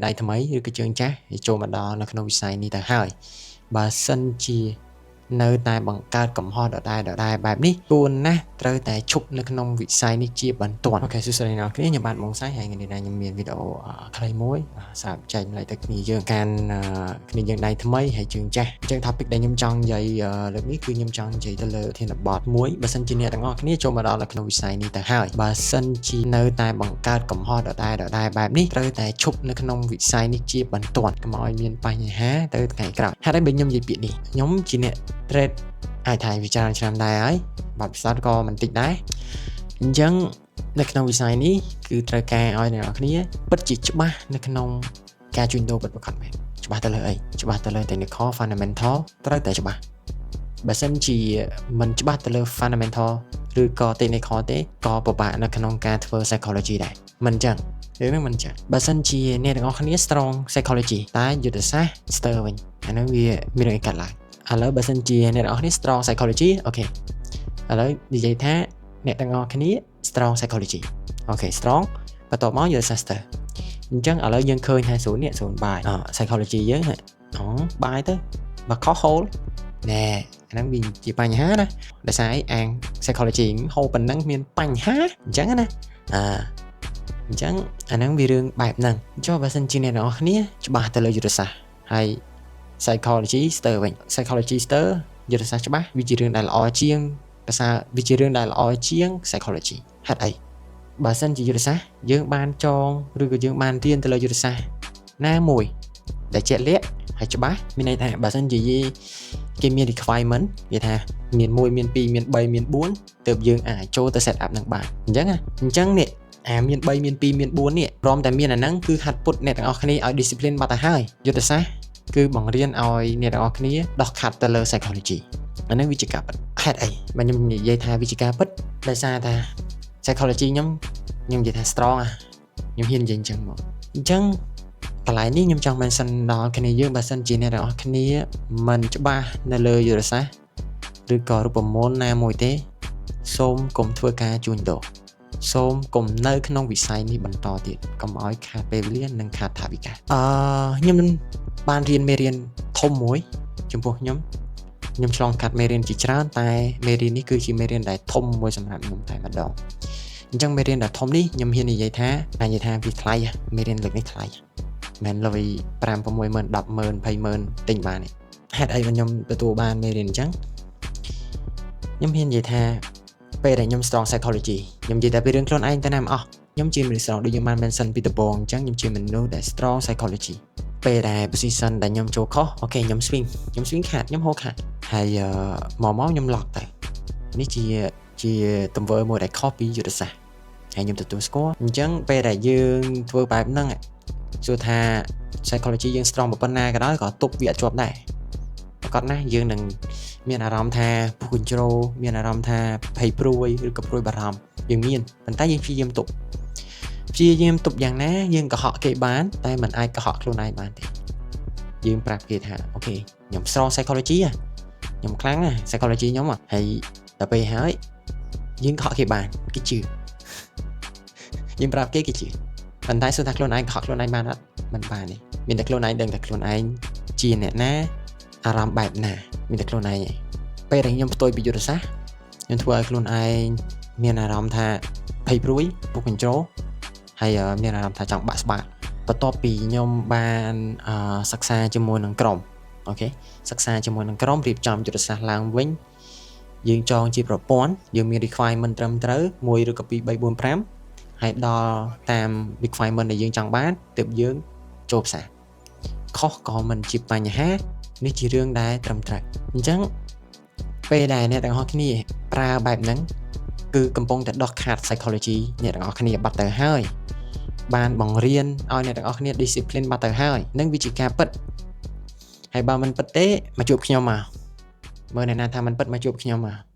ដៃថ្មីឬក៏ជើងចាស់ចូលមកដល់នៅក្នុងវិស័យនេះទៅហើយបើសិនជានៅតែបង្កើតកំហុសដដែលបែបនេះគួរណាស់ត្រូវតែឈប់នៅក្នុងវិស័យនេះជាបន្ទាន់អូខេសួស្តីអ្នកនរគ្នាខ្ញុំបាទម៉ុងសៃហើយថ្ងៃនេះខ្ញុំមានវីដេអូខ្លីមួយសម្រាប់ចែកម្លែកទៅគ្នាយើងកាន់គ្នាយើងដៃថ្មីហើយជើងចាស់អញ្ចឹង topic ដែលខ្ញុំចង់និយាយលើកនេះគឺខ្ញុំចង់និយាយទៅលើធានបទមួយបើសិនជាអ្នកទាំងអស់គ្នាចូលមកដល់នៅក្នុងវិស័យនេះទៅហើយបើសិនជានៅតែបង្កើតកំហុសដដែលបែបនេះត្រូវតែឈប់នៅក្នុងវិស័យនេះជាបន្ទាន់កុំឲ្យមានបញ្ហាទៅថ្ងៃក្រោយហេតុអីបើខ្ញុំនិយាយពាក្យនេះខ្ញុំជាអ្នក trade អាចថាវិចារណ៍ឆ្នាំដែរហើយបាត់ពិសោធន៍ក៏មិនតិចដែរអញ្ចឹងនៅក្នុងវិស័យនេះគឺត្រូវការឲ្យអ្នកនរគ្នាពិតជាច្បាស់នៅក្នុងការជួញដូរពិតប្រាកដមែនច្បាស់ទៅលើអីច្បាស់ទៅលើ technical fundamental ត្រូវតែច្បាស់បើសិនជាមិនច្បាស់ទៅលើ fundamental ឬក៏ technical ទេក៏ពិបាកនៅក្នុងការធ្វើ psychology ដែរមិនអញ្ចឹងរឿងហ្នឹងមិនអញ្ចឹងបើសិនជាអ្នកទាំងអស់គ្នា strong psychology តែយុទ្ធសាស្ត្រ stir វិញអាហ្នឹងវាមានរឿងកាត់ឡើងឥឡូវបើសិនជាអ្នកទាំងអស់គ្នា strong psychology អូខេឥឡូវនិយាយថាអ្នកទាំងអស់គ្នា strong psychology អូខេ strong បន្ទាប់មកយុទ្ធសាស្ត្រ អញ្ចឹងឥឡូវយើងឃើញថា0នេះ0បាយpsychology យើងបាយទៅបើខុសហូលណែអាហ្នឹងវាជាបញ្ហាណាដោយសារអាង psychology ហូលប៉ុណ្ណឹងមានបញ្ហាអញ្ចឹងណាអញ្ចឹងអាហ្នឹងវារឿងបែបហ្នឹងចុះបើសិនជាអ្នកនរគ្នាច្បាស់ទៅលើយុទ្ធសាស្ត្រហើយ psychology stir វិញ psychology stir យុទ្ធសាស្ត្រច្បាស់វាជារឿងដែលល្អជាងភាសាវាជារឿងដែលល្អជាង psychology ហេតុអីបើសិនជាយុទ្ធសាស្ត្រយើងបានចងឬក៏យើងបានរៀនទៅលើយុទ្ធសាស្ត្រណាមួយដែលជាក់លាក់ហើយច្បាស់មានន័យថាបើសិនជាគេមាន requirement និយាយថាមាន1មាន2មាន3មាន4ទើបយើងអាចចូលទៅ set up នឹងបានអញ្ចឹងនេះមាន3មាន2មាន4នេះព្រមតែមានអាហ្នឹងគឺហាត់ពុតអ្នកទាំងអស់គ្នាឲ្យ discipline បាត់ទៅហើយយុទ្ធសាស្ត្រគឺបង្រៀនឲ្យអ្នកទាំងអស់គ្នាដោះខាត់ទៅលើ psychology អានេះវាជាការពិតហេតុអីបើខ្ញុំនិយាយថាវាជាការពិតដោយសារថា psychology ខ្ញុំនិយាយថា strong ខ្ញុំហ៊ាននិយាយអញ្ចឹងមកអញ្ចឹងកន្លែងនេះខ្ញុំចង់ mention ដល់គ្នាយើងបើសិនជាអ្នកទាំងអស់គ្នាមិនច្បាស់នៅលើយុទ្ធសាស្ត្រឬក៏រូបមន្តណាមួយទេសូមកុំធ្វើការជួញដូរសូមកុំនៅក្នុងវិស័យនេះបន្តទៀតកុំឲ្យខាតពេលវេលានិងខាតថវិកាខ្ញុំបានរៀនមេរៀនធំមួយចំពោះខ្ញុំឆ្លងកាត់មេរៀនជាច្រើនតែមេរៀននេះគឺជាមេរៀនដែលធំមួយសម្រាប់ខ្ញុំតែម្ដងអញ្ចឹងមេរៀនដែលធំនេះខ្ញុំហ៊ាននិយាយថាវាថ្លៃមេរៀនលើកនេះថ្លៃមិនលុយ5 6ម៉ឺន10ម៉ឺន20ម៉ឺនទិញបានទេហេតុអីខ្ញុំទទួលបានមេរៀនអញ្ចឹងខ្ញុំហ៊ាននិយាយថាពេលដែលខ្ញុំ strong psychology ខ្ញុំនិយាយតែពីរឿងខ្លួនឯងតែណាមិនអស់ខ្ញុំជាមនុស្ស strong ដូចខ្ញុំបាន mention ពីដំបូងអញ្ចឹងខ្ញុំជាមនុស្សដែល strong psychology ពេលដែល position ដែលខ្ញុំចូលខុសអូខេខ្ញុំ swing ខាតខ្ញុំហូរខាតហើយមកខ្ញុំ lock ទៅនេះជាទង្វើមួយដែលខុសពីយុទ្ធសាស្ត្រហើយខ្ញុំទទួលស្គាល់អញ្ចឹងពេលដែលយើងធ្វើបែបហ្នឹងសួរថា psychology យើង strong ប៉ុណ្ណាក៏ដោយក៏ទប់វាអត់ជាប់ដែរប្រកបណាយើងនឹងមានអារម្មណ៍ថាពុះ control មានអារម្មណ៍ថាភ័យព្រួយឬក៏ព្រួយបារម្ភយើងមានប៉ុន្តែយើងព្យាយាមទប់យ៉ាងណាយើងកុហកគេបានតែមិនអាចកុហកខ្លួនឯងបានទេយើងប្រាប់គេថាអូខេខ្ញុំ strong psychology ខ្ញុំខ្លាំង psychology ខ្ញុំហើយដល់ពេលហើយយើងកុហកគេបានគេជឿយើងប្រាប់គេជឿប៉ុន្តែសួរថាខ្លួនឯងកុហកខ្លួនឯងបានអត់មិនបានទេមានតែខ្លួនឯងដឹងថាខ្លួនឯងជាអ្នកណាអារម្មណ៍បែបណាមានតែខ្លួនឯងឯងពេលដែលខ្ញុំផ្ទុយពីយុទ្ធសាស្ត្រខ្ញុំធ្វើឲ្យខ្លួនឯងមានអារម្មណ៍ថាភ័យព្រួយពុះ control ហើយមានអារម្មណ៍ថាចង់បាក់ស្បាក់បន្ទាប់ពីខ្ញុំបានសិក្សាជាមួយនឹងក្រុមអូខេសិក្សាជាមួយនឹងក្រុមរៀបចំយុទ្ធសាស្ត្រឡើងវិញយើងចងជាប្រព័ន្ធយើងមាន requirement ត្រឹមត្រូវ1ឬក៏2 3 4 5ហើយដល់តាម requirement ដែលយើងចង់បានទើបយើងចូលផ្សារខុសក៏មិនជាបញ្ហានេះជារឿងដែលត្រឹមត្រូវអញ្ចឹងពេលដែលអ្នកទាំងអស់គ្នាប្រើបែបហ្នឹងគឺកំពុងតែដោះខាត់ psychology អ្នកទាំងអស់គ្នាបាត់ទៅហើយបានបង្រៀនឲ្យអ្នកទាំងអស់គ្នា discipline បាត់ទៅហើយនឹងវាជាការពិតហើយបើមិនពិតទេមកជួបខ្ញុំមកមើលអ្នកណាថាមិនពិតមកជួបខ្ញុំមក